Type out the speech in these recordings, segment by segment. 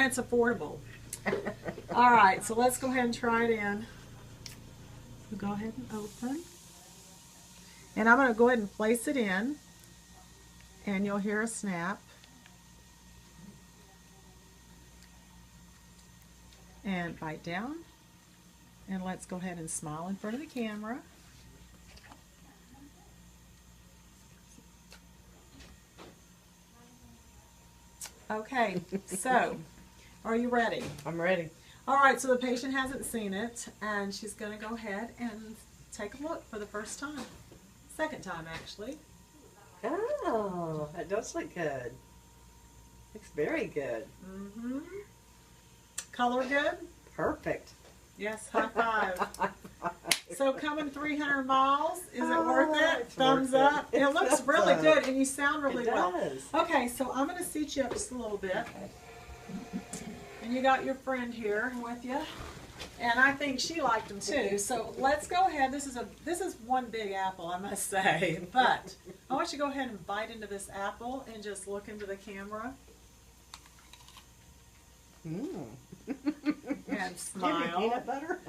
it's affordable. All right, so let's go ahead and try it in. So go ahead and open. And I'm going to go ahead and place it in. And you'll hear a snap. And bite down. And let's go ahead and smile in front of the camera. Okay, so are you ready? I'm ready. All right, so the patient hasn't seen it, and she's going to go ahead and take a look for the first time. Second time, actually. Oh, that does look good. Looks very good. Mm-hmm. Color good? Perfect. Yes, high five. So coming 300 miles, is it worth it? Thumbs up. It looks really good, and you sound really well. It does. Okay, so I'm going to seat you up just a little bit. And you got your friend here with you. And I think she liked them too. So let's go ahead. This is one big apple, I must say. But I want you to go ahead and bite into this apple and just look into the camera. Mmm. And smile. Give me peanut butter?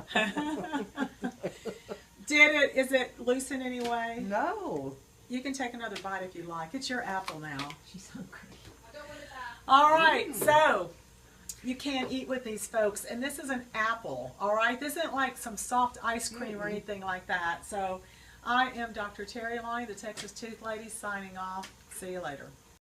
Is it loose in any way? No. You can take another bite if you like. It's your apple now. She's hungry. All right, so you can't eat with these folks. And this is an apple, all right? This isn't like some soft ice cream or anything like that. So I am Dr. Terri Alani, the Texas Tooth Lady, signing off. See you later.